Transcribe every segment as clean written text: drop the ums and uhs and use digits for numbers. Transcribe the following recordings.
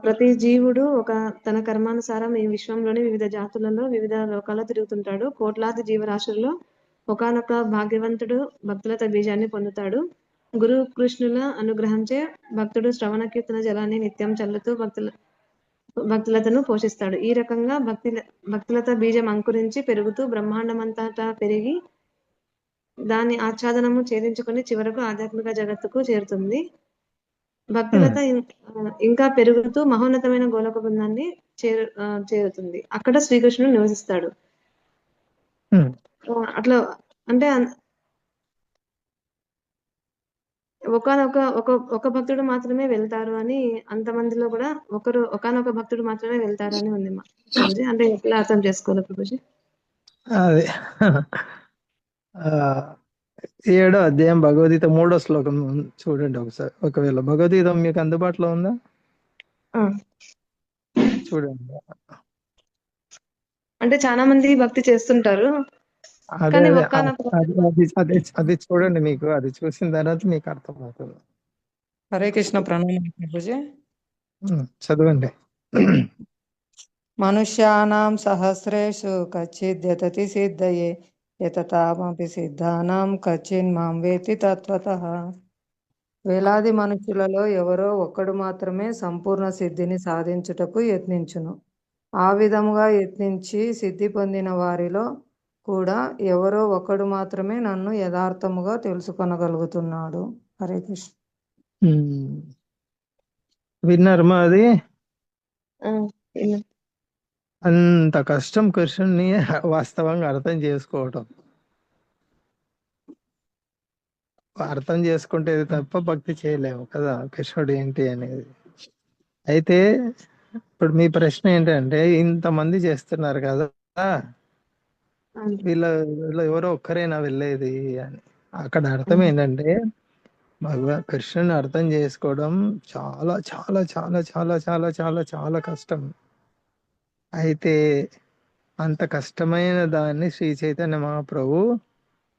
ప్రతి జీవుడు తన కర్మానుసారం ఈ విశ్వంలోని వివిధ జాతులలో వివిధ లోకాల్లో తిరుగుతుంటాడు. కోట్లాది జీవరాశుల్లో ఒకానొక భాగ్యవంతుడు భక్తులత బీజాన్ని పొందుతాడు. గురు కృష్ణుల అనుగ్రహంచే భక్తుడు శ్రవణ కీర్తన జలాన్ని నిత్యం చల్లుతూ భక్తులతను పోషిస్తాడు. ఈ రకంగా భక్తులత బీజం అంకురించి పెరుగుతూ బ్రహ్మాండమంతటా పెరిగి దాని ఆచ్ఛాదనము ఛేదించుకొని చివరకు ఆధ్యాత్మిక జగత్తుకు చేరుతుంది. భక్తులత ఇంకా పెరుగుతూ మహోన్నతమైన గోలోక బృందాన్ని చేరుతుంది. అక్కడ శ్రీకృష్ణుడు నివసిస్తాడు. అట్లా అంటే ఒక భక్తుడు మాత్రమే వెళ్తారు అని, అంతమందిలో కూడా ఒకానొక భక్తుడు మాత్రమే వెళ్తారు అని ఉంది ప్రభుజీ. అంటే ఎట్లా అర్థం చేసుకోవాలి ప్రభుజీ? అదే 7వ అధ్యాయం భగవద్గీత 3వ శ్లోకం చూడండి ఒకసారి. ఒకవేళ భగవద్గీత మీకు అందుబాటులో ఉందా చూడండి. అంటే చాలా మంది భక్తి చేస్తుంటారు. అది చూడండి, మీకు అది చూసిన తర్వాత మీకు అర్థమవుతుంది. హరే కృష్ణ ప్రణామం ప్రభుజీ. చదవండి. మనుష్యానాం సహస్రేషు కచ్చిద్యతతి సిద్ధయే యతతామపి సిద్ధానాం కచ్చిన్మాం వేతి తత్వతః. వేలాది మనుషులలో ఎవరో ఒక్కడు మాత్రమే సంపూర్ణ సిద్ధిని సాధించుటకు యత్నించును. ఆ విధముగా యత్నించి సిద్ధి పొందిన వారిలో కూడా ఎవరో ఒకడు మాత్రమే నన్ను యథార్థముగా తెలుసుకొనగలుగుతున్నాడు. హరే కృష్ణ. విన్నారు మా అది? అంత కష్టం కృష్ణుని వాస్తవంగా అర్థం చేసుకోవటం. అర్థం చేసుకుంటే తప్ప భక్తి చేయలేము కదా, కృష్ణుడు ఏంటి అనేది. అయితే ఇప్పుడు మీ ప్రశ్న ఏంటంటే, ఇంతమంది చేస్తున్నారు కదా, వీళ్ళ ఎవరో ఒక్కరైనా వెళ్ళేది అని. అక్కడ అర్థం ఏంటంటే, కృష్ణుని అర్థం చేసుకోవడం చాలా చాలా చాలా చాలా చాలా చాలా చాలా కష్టం. అయితే అంత కష్టమైన దాన్ని శ్రీ చైతన్య మహాప్రభు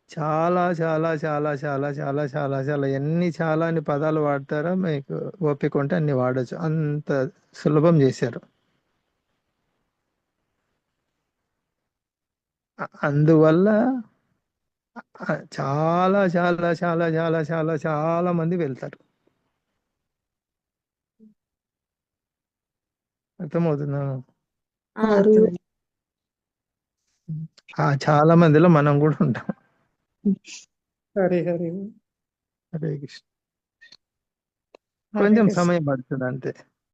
చాలా చాలా చాలా చాలా చాలా చాలా చాలా ఎన్ని చాలా అని పదాలు వాడతారో మీకు ఓపిక ఉంటే అన్ని వాడచ్చు, అంత సులభం చేశారు. అందువల్ల చాలా చాలా చాలా చాలా చాలా చాలా మంది వెళ్తారు. అర్థమవుతుందా? చాలా మందిలో మనం కూడా ఉంటాం. హరే హరే హరే కృష్ణ. కొంచెం సమయం పడుతుంది అంతే.